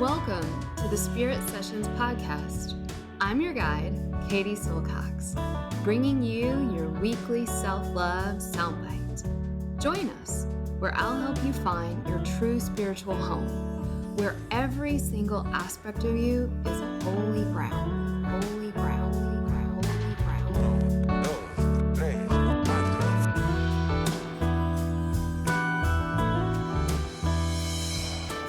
Welcome to the Spirit Sessions podcast. I'm your guide, Katie Silcox, bringing you your weekly self-love soundbite. Join us, where I'll help you find your true spiritual home, where every single aspect of you is holy ground, holy ground, holy ground, holy ground.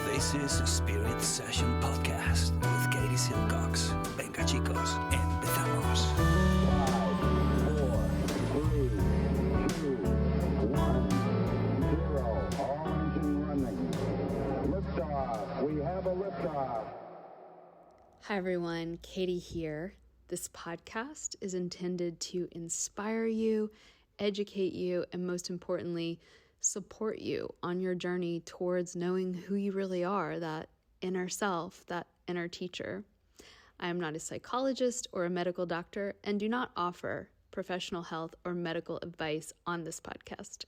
This is Spirit Session Podcast with Katie Silcox. Venga chicos, empezamos. 5, 4, 3, 2, 1, 0. All engine running. Liftoff. We have a liftoff. Hi everyone, Katie here. This podcast is intended to inspire you, educate you, and most importantly, support you on your journey towards knowing who you really are, that inner self, that inner teacher. I am not a psychologist or a medical doctor and do not offer professional health or medical advice on this podcast.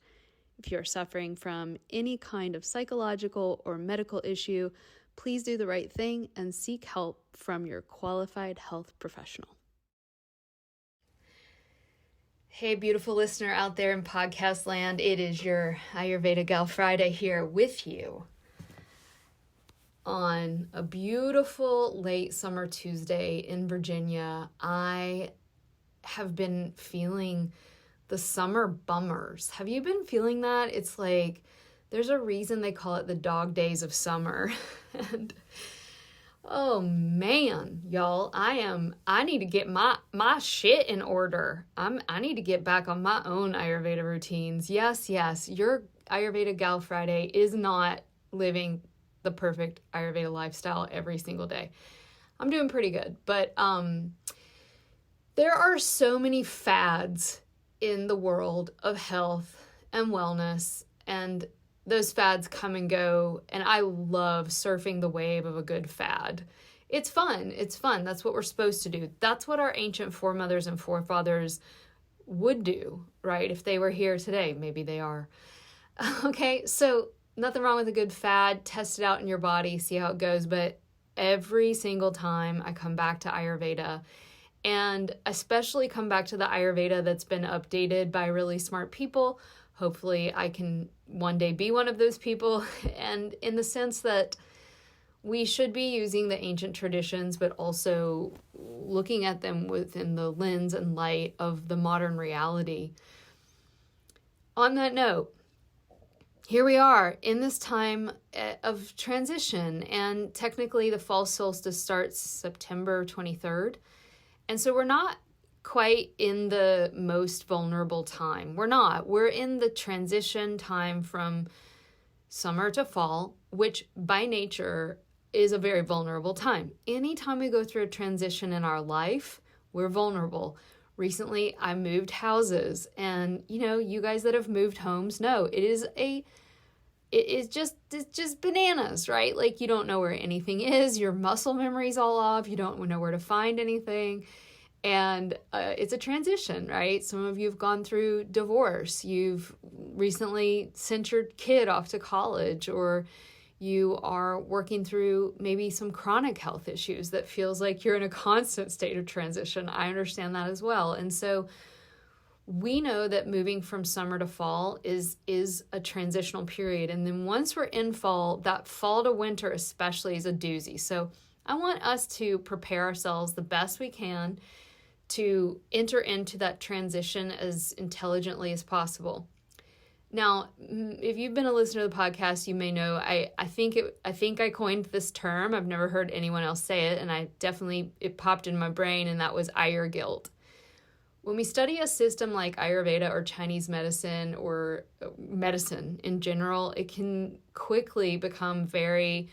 If you are suffering from any kind of psychological or medical issue, please do the right thing and seek help from your qualified health professional. Hey, beautiful listener out there in podcast land. It is your Ayurveda Gal Friday here with you on a beautiful late summer Tuesday in Virginia. I have been feeling the summer bummers. Have you been feeling that? It's like there's a reason they call it the dog days of summer. And oh man, y'all, I need to get my shit in order. I need to get back on my own Ayurveda routines. Yes, your Ayurveda Gal Friday is not living the perfect Ayurveda lifestyle every single day. I'm doing pretty good, but there are so many fads in the world of health and wellness, and those fads come and go, and I love surfing the wave of a good fad. It's fun. That's what we're supposed to do. That's what our ancient foremothers and forefathers would do, right? If they were here today, maybe they are. Okay, so nothing wrong with a good fad. Test it out in your body, see how it goes. But every single time I come back to Ayurveda, and especially come back to the Ayurveda that's been updated by really smart people, hopefully I can one day be one of those people, and in the sense that we should be using the ancient traditions, but also looking at them within the lens and light of the modern reality. On that note, here we are in this time of transition, and technically the fall solstice starts September 23rd, and so we're not quite in the most vulnerable time. We're in the transition time from summer to fall, which by nature is a very vulnerable time. Anytime we go through a transition in our life, we're vulnerable. Recently, I moved houses, and you guys that have moved homes know it's just bananas, right? Like, you don't know where anything is, your muscle memory's all off, you don't know where to find anything. And it's a transition, right? Some of you have gone through divorce. You've recently sent your kid off to college, or you are working through maybe some chronic health issues that feels like you're in a constant state of transition. I understand that as well. And so we know that moving from summer to fall is a transitional period. And then once we're in fall, that fall to winter especially is a doozy. So I want us to prepare ourselves the best we can to enter into that transition as intelligently as possible. Now, if you've been a listener to the podcast, you may know I think I coined this term. I've never heard anyone else say it, and it popped in my brain, and that was Ayur-guilt. When we study a system like Ayurveda or Chinese medicine or medicine in general, it can quickly become very,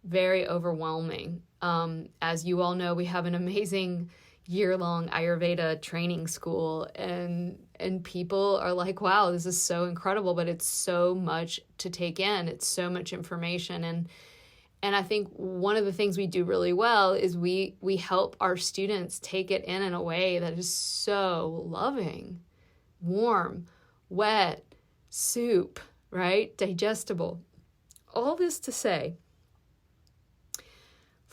very overwhelming. As you all know, we have an amazing year-long Ayurveda training school, and people are like, wow, this is so incredible, but it's so much to take in. It's so much information. And I think one of the things we do really well is we help our students take it in a way that is so loving, warm, wet, soup, right? Digestible. All this to say,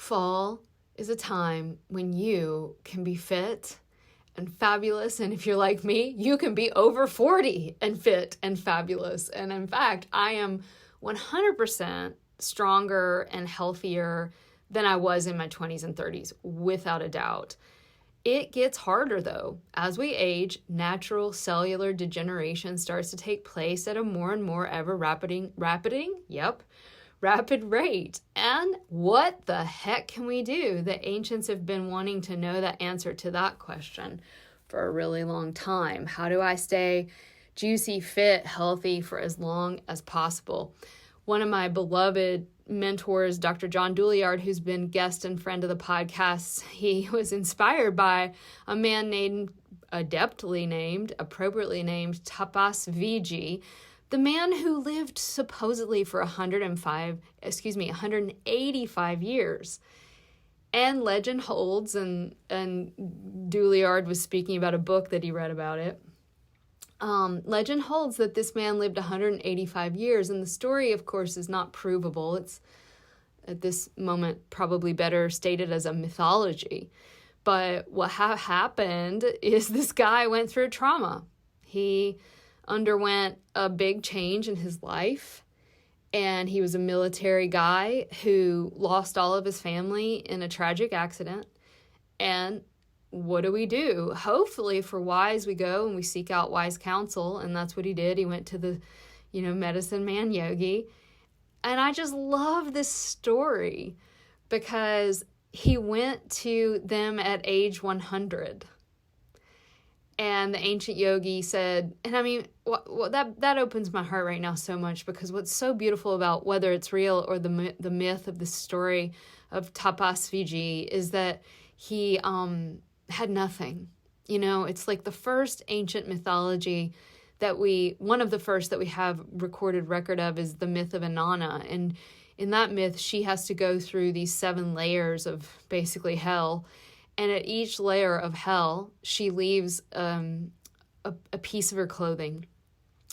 Fall is a time when you can be fit and fabulous. And if you're like me, you can be over 40 and fit and fabulous. And in fact, I am 100% stronger and healthier than I was in my 20s and 30s, without a doubt. It gets harder though. As we age, natural cellular degeneration starts to take place at a more and more ever rapid rate. And what the heck can we do? The ancients have been wanting to know the answer to that question for a really long time. How do I stay juicy, fit, healthy for as long as possible? One of my beloved mentors, Dr. John Douillard, who's been guest and friend of the podcast, he was inspired by a man appropriately named Tapas Viji, the man who lived supposedly for 185 years. And legend holds, and Douillard was speaking about a book that he read about it. Legend holds that this man lived 185 years, and the story, of course, is not provable. It's, at this moment, probably better stated as a mythology. But what happened is this guy went through trauma. He underwent a big change in his life, and he was a military guy who lost all of his family in a tragic accident. And what do? Hopefully for wise we go and we seek out wise counsel, and that's what he did. He went to the, medicine man yogi. And I just love this story because he went to them at age 100. And the ancient yogi said, and I mean, that opens my heart right now so much, because what's so beautiful about whether it's real or the myth of the story of Tapas Viji is that he had nothing. It's like the first ancient mythology one of the first that we have recorded record of is the myth of Inanna. And in that myth, she has to go through these 7 layers of basically hell. And at each layer of hell, she leaves a piece of her clothing.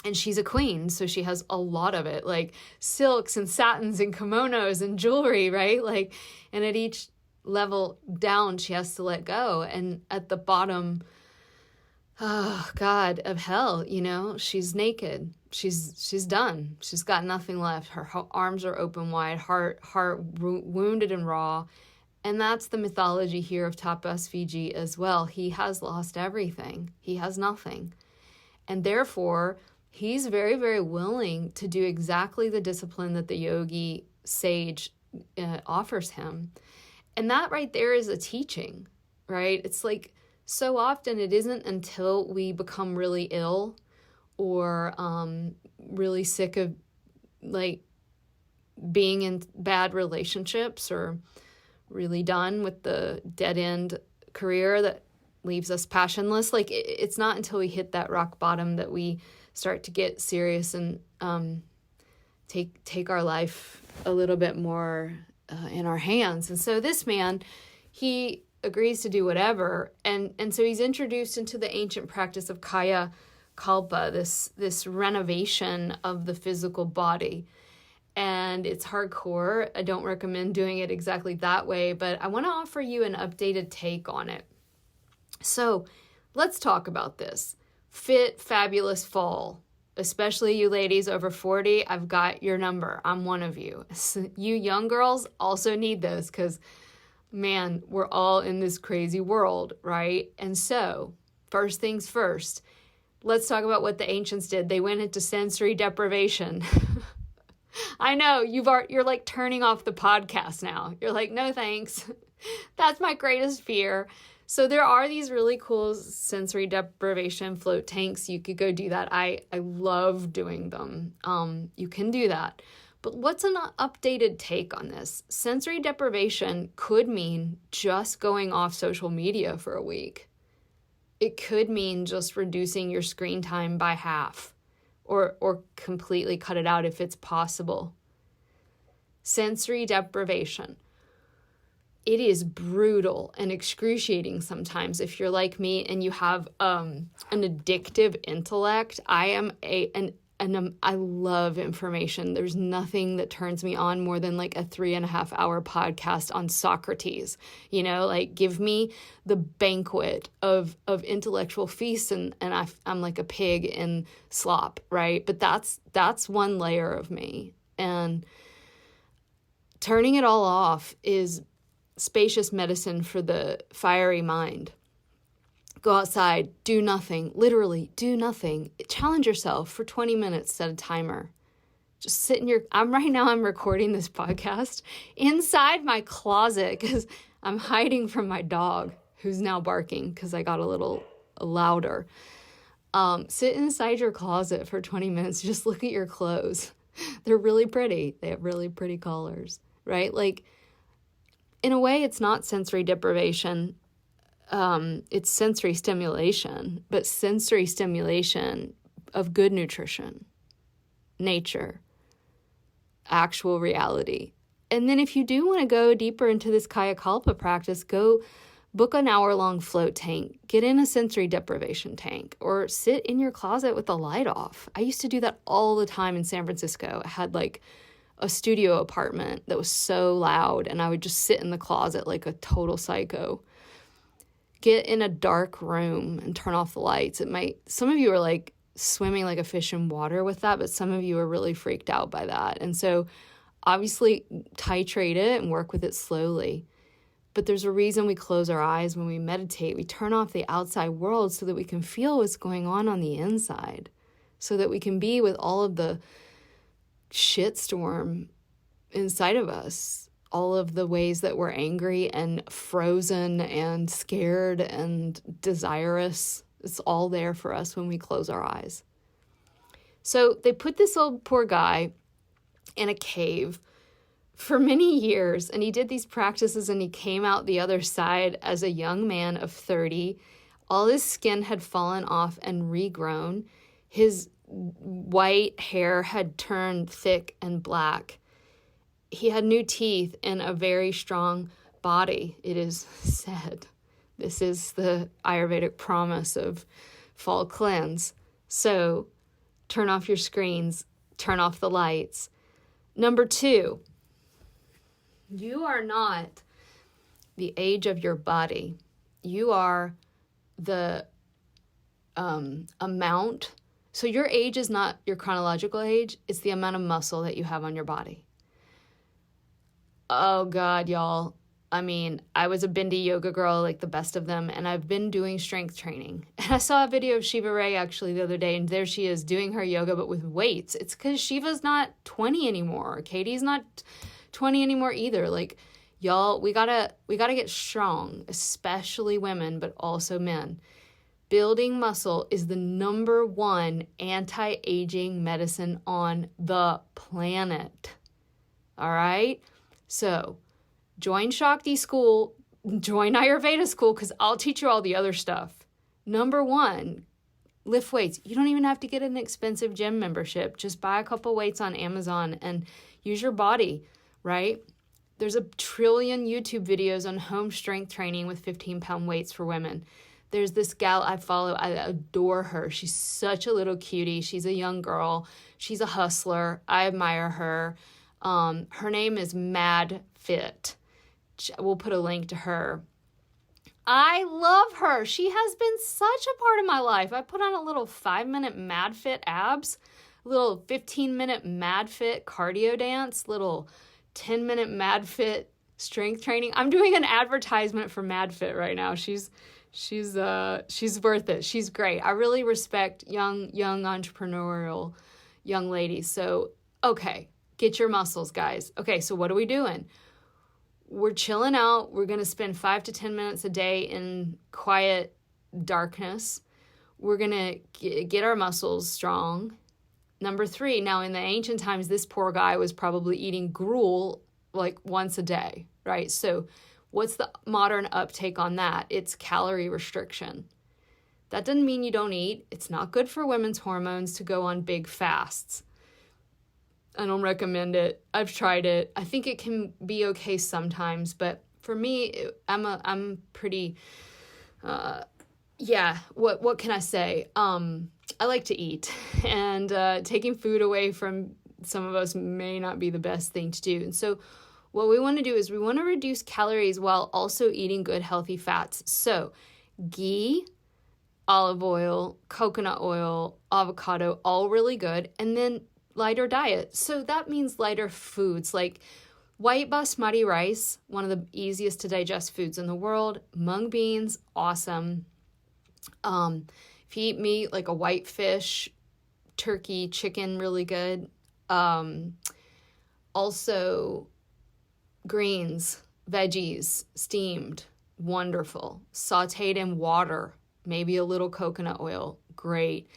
And she's a queen, so she has a lot of it, like silks and satins and kimonos and jewelry, right? And at each level down, she has to let go. And at the bottom, of hell, she's naked. She's done. She's got nothing left. Her arms are open wide, heart wounded and raw. And that's the mythology here of Tapas Viji as well. He has lost everything. He has nothing. And therefore, he's very, very willing to do exactly the discipline that the yogi sage offers him. And that right there is a teaching, right? It's like so often it isn't until we become really ill or really sick of being in bad relationships or really done with the dead-end career that leaves us passionless. It's not until we hit that rock bottom that we start to get serious and take our life a little bit more in our hands. And so this man, he agrees to do whatever. And so he's introduced into the ancient practice of Kaya Kalpa, this renovation of the physical body. And it's hardcore. I don't recommend doing it exactly that way, but I want to offer you an updated take on it. So let's talk about this. Fit, fabulous fall. Especially you ladies over 40, I've got your number. I'm one of you. So you young girls also need those because, man, we're all in this crazy world, right? And so, first things first, let's talk about what the ancients did. They went into sensory deprivation. I know, you're like turning off the podcast now. You're like, no thanks. That's my greatest fear. So there are these really cool sensory deprivation float tanks. You could go do that. I love doing them. You can do that. But what's an updated take on this? Sensory deprivation could mean just going off social media for a week. It could mean just reducing your screen time by half or completely cut it out if it's possible. Sensory deprivation. It is brutal and excruciating sometimes. If you're like me and you have an addictive intellect, I am an and I love information. There's nothing that turns me on more than like a 3.5 hour podcast on Socrates. You know, like give me the banquet of intellectual feasts, and I'm like a pig in slop, right? But that's one layer of me. And turning it all off is spacious medicine for the fiery mind. Go outside, do nothing, literally do nothing. Challenge yourself for 20 minutes, set a timer. Just sit in I'm recording this podcast inside my closet because I'm hiding from my dog who's now barking because I got a little louder. Sit inside your closet for 20 minutes, just look at your clothes. They're really pretty. They have really pretty colors, right? Like, in a way, it's not sensory deprivation. It's sensory stimulation, but sensory stimulation of good nutrition, nature, actual reality. And then if you do want to go deeper into this Kaya Kalpa practice, go book an hour-long float tank, get in a sensory deprivation tank, or sit in your closet with the light off. I used to do that all the time in San Francisco. I had like a studio apartment that was so loud, and I would just sit in the closet like a total psycho. Get in a dark room and turn off the lights. Some of you are like swimming like a fish in water with that, but some of you are really freaked out by that. And so obviously titrate it and work with it slowly. But there's a reason we close our eyes when we meditate. We turn off the outside world so that we can feel what's going on the inside, so that we can be with all of the shitstorm inside of us. All of the ways that we're angry and frozen and scared and desirous. It's all there for us when we close our eyes. So they put this old poor guy in a cave for many years, and he did these practices, and he came out the other side as a young man of 30. All his skin had fallen off and regrown. His white hair had turned thick and black. He had new teeth and a very strong body, it is said. This is the Ayurvedic promise of fall cleanse. So turn off your screens, turn off the lights. Number 2, you are not the age of your body. You are the amount. So your age is not your chronological age. It's the amount of muscle that you have on your body. Oh God, y'all. I mean, I was a Bindi yoga girl, like the best of them, and I've been doing strength training. And I saw a video of Shiva Ray actually the other day, and there she is doing her yoga, but with weights. It's because Shiva's not 20 anymore. Katie's not 20 anymore either. Like, y'all, we gotta get strong, especially women, but also men. Building muscle is the number 1 anti-aging medicine on the planet. All right? So join Shakti school, join Ayurveda school, because I'll teach you all the other stuff. Number 1, lift weights. You don't even have to get an expensive gym membership. Just buy a couple weights on Amazon and use your body, right? There's a trillion YouTube videos on home strength training with 15-pound weights for women. There's this gal I follow. I adore her. She's such a little cutie. She's a young girl. She's a hustler. I admire her. Her name is Mad Fit. We'll put a link to her. I love her. She has been such a part of my life. I put on a little 5-minute Mad Fit abs, a little 15-minute Mad Fit cardio dance, little 10-minute Mad Fit strength training. I'm doing an advertisement for Mad Fit right now. She's worth it. She's great. I really respect young entrepreneurial young ladies. So, okay. Get your muscles, guys. Okay, so what are we doing? We're chilling out. We're going to spend 5 to 10 minutes a day in quiet darkness. We're going to get our muscles strong. Number 3, now in the ancient times, this poor guy was probably eating gruel like once a day, right? So what's the modern uptake on that? It's calorie restriction. That doesn't mean you don't eat. It's not good for women's hormones to go on big fasts. I don't recommend it. I've tried it. I think it can be okay sometimes, but for me, I'm pretty Yeah, what can I say? I like to eat, and taking food away from some of us may not be the best thing to do. And so what we want to do is we want to reduce calories while also eating good, healthy fats. So ghee, olive oil, coconut oil, avocado, all really good. And then lighter diet. So that means lighter foods like white basmati rice, one of the easiest to digest foods in the world. Mung beans, awesome. If you eat meat, like a white fish, turkey, chicken, really good. Also, greens, veggies, steamed, wonderful. Sauteed in water, maybe a little coconut oil, great.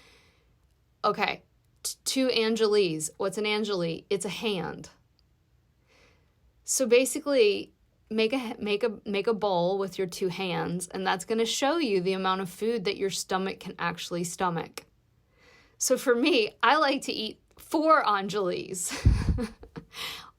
Okay, 2 angelis. What's an angeli? It's a hand. So basically, make a bowl with your 2 hands, and that's going to show you the amount of food that your stomach can actually stomach. So for me, I like to eat 4 angelis.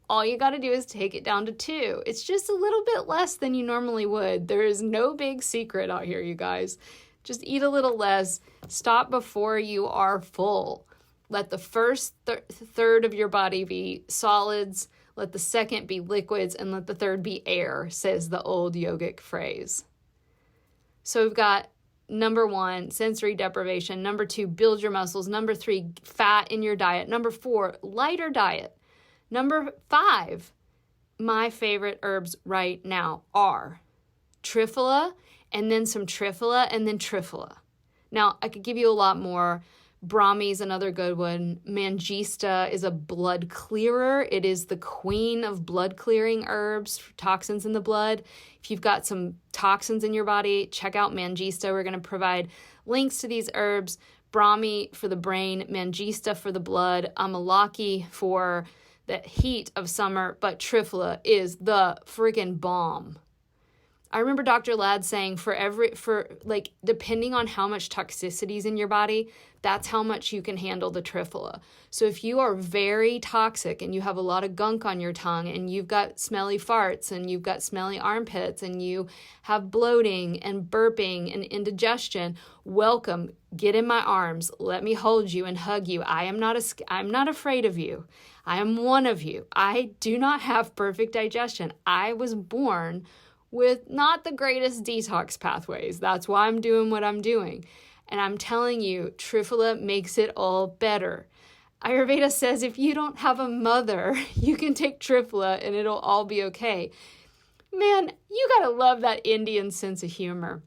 All you got to do is take it down to 2. It's just a little bit less than you normally would. There is no big secret out here, you guys. Just eat a little less. Stop before you are full. Let the first third of your body be solids. Let the second be liquids, and let the third be air, says the old yogic phrase. So we've got number 1, sensory deprivation. Number 2, build your muscles. Number 3, fat in your diet. Number 4, lighter diet. Number 5, my favorite herbs right now are triphala, and then some triphala, and then triphala. Now, I could give you a lot more. Brahmi is another good one. Mangista is a blood clearer. It is the queen of blood clearing herbs, toxins in the blood. If you've got some toxins in your body, check out Mangista. We're going to provide links to these herbs. Brahmi for the brain, Mangista for the blood, Amalaki for the heat of summer, but triphala is the freaking bomb. I remember Dr. Ladd saying depending on how much toxicity is in your body, that's how much you can handle the triphala. So if you are very toxic and you have a lot of gunk on your tongue and you've got smelly farts and you've got smelly armpits and you have bloating and burping and indigestion, welcome. Get in my arms. Let me hold you and hug you. I'm not afraid of you. I am one of you. I do not have perfect digestion. I was born with not the greatest detox pathways. That's why I'm doing what I'm doing. And I'm telling you, triphala makes it all better. Ayurveda says if you don't have a mother, you can take triphala and it'll all be okay. Man, you gotta love that Indian sense of humor.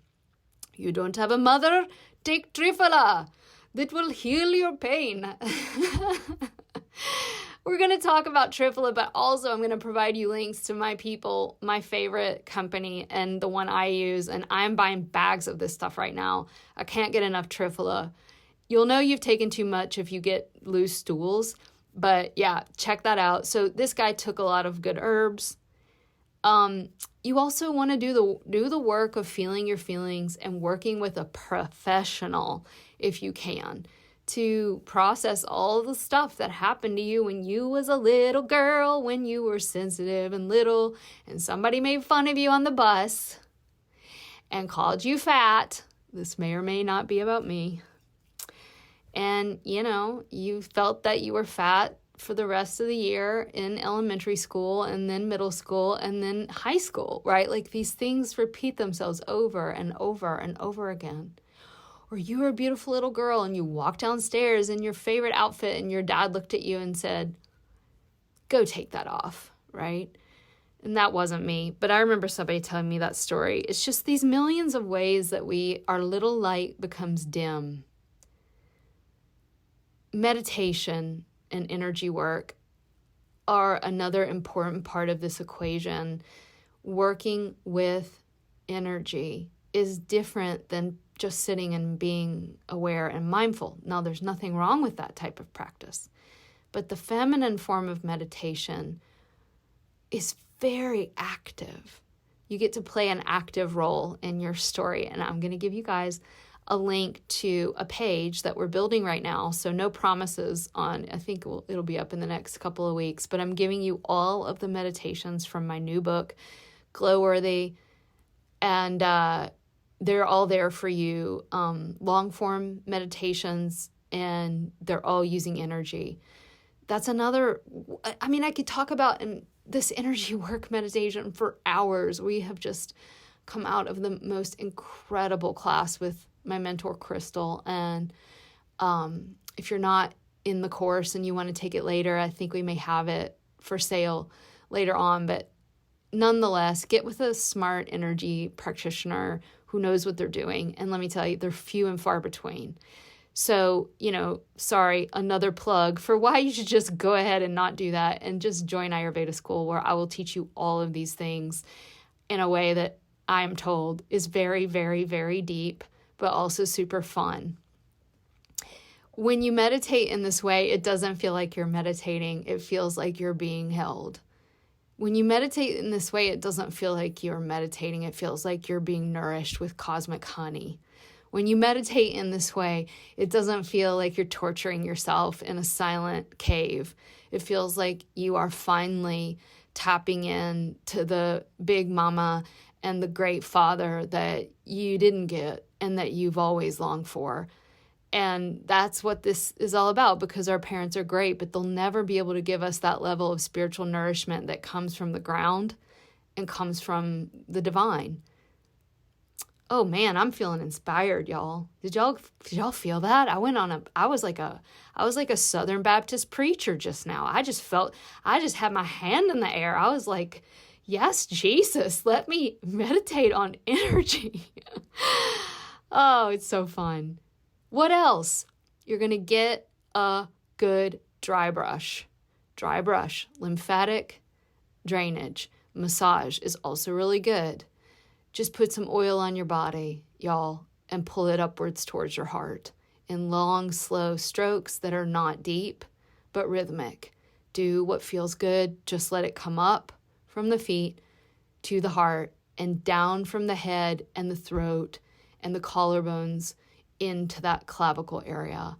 You don't have a mother? Take triphala. That will heal your pain. We're going to talk about triphala, but also I'm going to provide you links to my people, my favorite company, and the one I use. And I'm buying bags of this stuff right now. I can't get enough triphala. You'll know you've taken too much if you get loose stools. But yeah, check that out. So this guy took a lot of good herbs. You also want to do the work of feeling your feelings and working with a professional if you can, to process all the stuff that happened to you when you was a little girl, when you were sensitive and little, and somebody made fun of you on the bus and called you fat. This may or may not be about me. And, you felt that you were fat for the rest of the year in elementary school and then middle school and then high school, right? Like these things repeat themselves over and over and over again. Or you were a beautiful little girl and you walked downstairs in your favorite outfit and your dad looked at you and said, go take that off, right? And that wasn't me, but I remember somebody telling me that story. It's just these millions of ways that our little light becomes dim. Meditation and energy work are another important part of this equation. Working with energy is different than just sitting and being aware and mindful. Now, there's nothing wrong with that type of practice, but the feminine form of meditation is very active. You get to play an active role in your story, and I'm going to give you guys a link to a page that we're building right now, so no promises on, I think it'll be up in the next couple of weeks, but I'm giving you all of the meditations from my new book, Glowworthy, and they're all there for you. Long form meditations, and they're all using energy. That's another, I mean, I could talk about this energy work meditation for hours. We have just come out of the most incredible class with my mentor, Crystal. And if you're not in the course and you want to take it later, I think we may have it for sale later on. But nonetheless, get with a smart energy practitioner who knows what they're doing. And let me tell you, they're few and far between. So, sorry, another plug for why you should just go ahead and not do that and just join Ayurveda school, where I will teach you all of these things in a way that I'm told is very, very, very deep, but also super fun. When you meditate in this way, it doesn't feel like you're meditating. It feels like you're being held. When you meditate in this way, it doesn't feel like you're meditating. It feels like you're being nourished with cosmic honey. When you meditate in this way, it doesn't feel like you're torturing yourself in a silent cave. It feels like you are finally tapping in to the big mama and the great father that you didn't get and that you've always longed for. And that's what this is all about, because our parents are great, but they'll never be able to give us that level of spiritual nourishment that comes from the ground and comes from the divine. Oh man, I'm feeling inspired, y'all. Did y'all feel that? I was like a Southern Baptist preacher just now. I just had my hand in the air. I was like, yes, Jesus, let me meditate on energy. Oh, it's so fun. What else? You're going to get a good dry brush. Dry brush, lymphatic drainage. Massage is also really good. Just put some oil on your body, y'all, and pull it upwards towards your heart in long, slow strokes that are not deep, but rhythmic. Do what feels good. Just let it come up from the feet to the heart and down from the head and the throat and the collarbones into that clavicle area.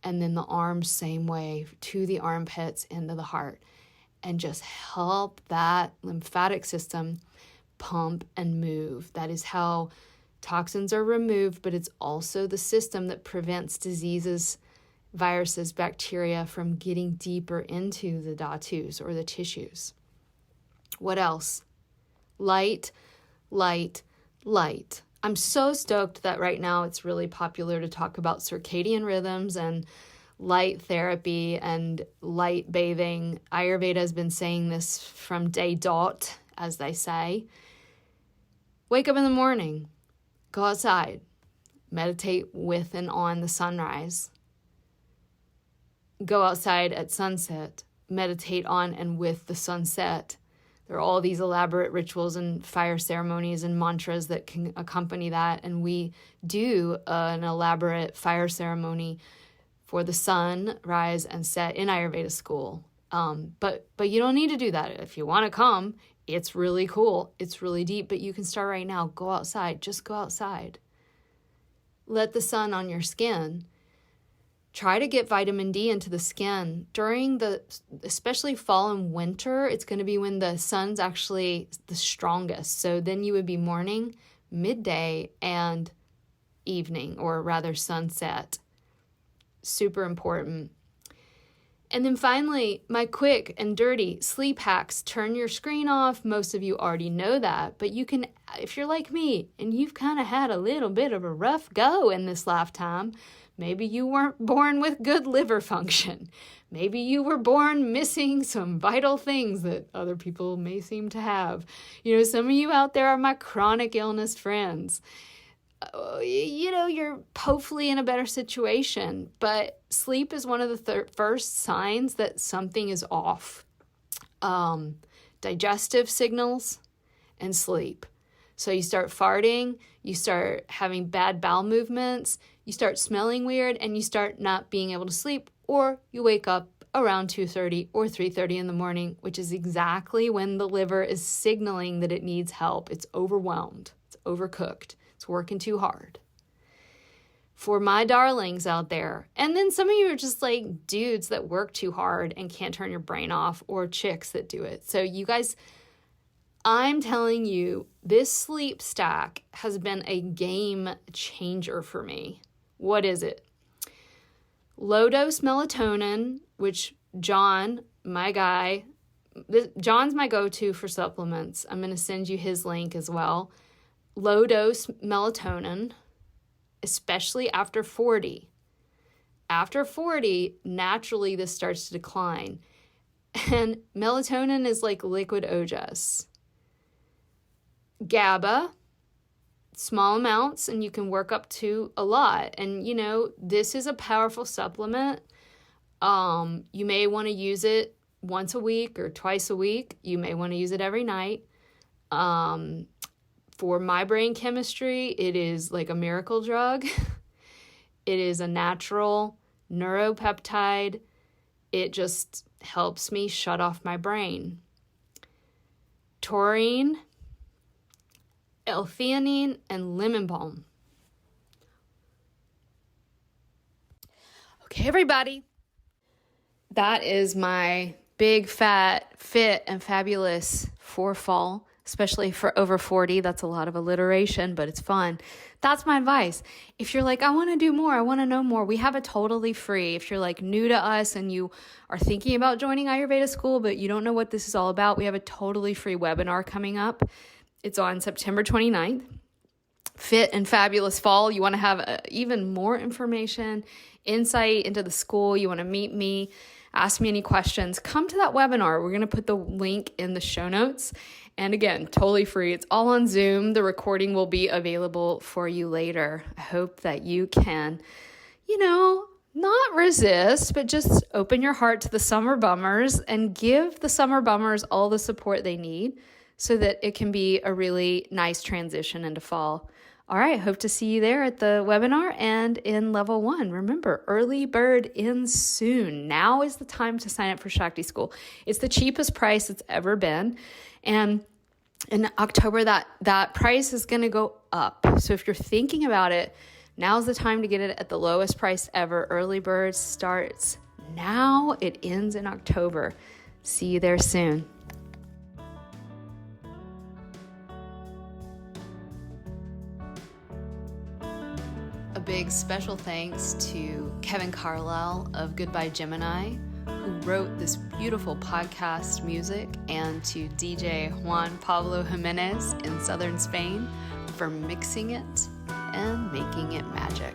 And then the arms, same way, to the armpits, into the heart. And just help that lymphatic system pump and move. That is how toxins are removed, but it's also the system that prevents diseases, viruses, bacteria from getting deeper into the dhatus or the tissues. What else? Light, light, light. I'm so stoked that right now it's really popular to talk about circadian rhythms and light therapy and light bathing. Ayurveda has been saying this from day dot, as they say. Wake up in the morning, go outside, meditate with and on the sunrise. Go outside at sunset, meditate on and with the sunset. There are all these elaborate rituals and fire ceremonies and mantras that can accompany that. And we do an elaborate fire ceremony for the sun, rise, and set in Ayurveda school. But you don't need to do that. If you want to come, it's really cool. It's really deep, but you can start right now. Go outside. Just go outside. Let the sun on your skin. Try to get vitamin D into the skin. During especially fall and winter, it's going to be when the sun's actually the strongest. So then you would be morning, midday, and evening, or rather sunset. Super important. And then finally, my quick and dirty sleep hacks. Turn your screen off. Most of you already know that, but you can, if you're like me and you've kind of had a little bit of a rough go in this lifetime, maybe you weren't born with good liver function. Maybe you were born missing some vital things that other people may seem to have. Some of you out there are my chronic illness friends. You're hopefully in a better situation, but sleep is one of the first signs that something is off. Digestive signals and sleep. So you start farting, you start having bad bowel movements, you start smelling weird, and you start not being able to sleep, or you wake up around 2:30 or 3:30 in the morning, which is exactly when the liver is signaling that it needs help. It's overwhelmed. It's overcooked. It's working too hard. For my darlings out there, and then some of you are just like dudes that work too hard and can't turn your brain off, or chicks that do it. So you guys, I'm telling you, this sleep stack has been a game changer for me. What is it? Low dose melatonin, which John, my guy, John's my go-to for supplements. I'm going to send you his link as well. Low dose melatonin, especially after 40. After 40, naturally this starts to decline. And melatonin is like liquid OJS. GABA, small amounts, and you can work up to a lot. And, this is a powerful supplement. You may want to use it once a week or twice a week. You may want to use it every night. For my brain chemistry, it is like a miracle drug. It is a natural neuropeptide. It just helps me shut off my brain. Taurine, L-theanine, and lemon balm. Okay, everybody. That is my big, fat, fit, and fabulous for fall, especially for over 40. That's a lot of alliteration, but it's fun. That's my advice. If you're like, I want to do more, I want to know more, we have a totally free. If you're like new to us and you are thinking about joining Ayurveda school, but you don't know what this is all about, we have a totally free webinar coming up. It's on September 29th. Fit and Fabulous Fall. You want to have even more information, insight into the school. You want to meet me, ask me any questions. Come to that webinar. We're going to put the link in the show notes. And again, totally free. It's all on Zoom. The recording will be available for you later. I hope that you can, not resist, but just open your heart to the summer bummers and give the summer bummers all the support they need so that it can be a really nice transition into fall. All right, hope to see you there at the webinar and in level 1. Remember, early bird ends soon. Now is the time to sign up for Shakti School. It's the cheapest price it's ever been. And in October, that price is going to go up. So if you're thinking about it, now's the time to get it at the lowest price ever. Early bird starts now. It ends in October. See you there soon. A big special thanks to Kevin Carlisle of Goodbye Gemini, who wrote this beautiful podcast music, and to DJ Juan Pablo Jimenez in southern Spain for mixing it and making it magic.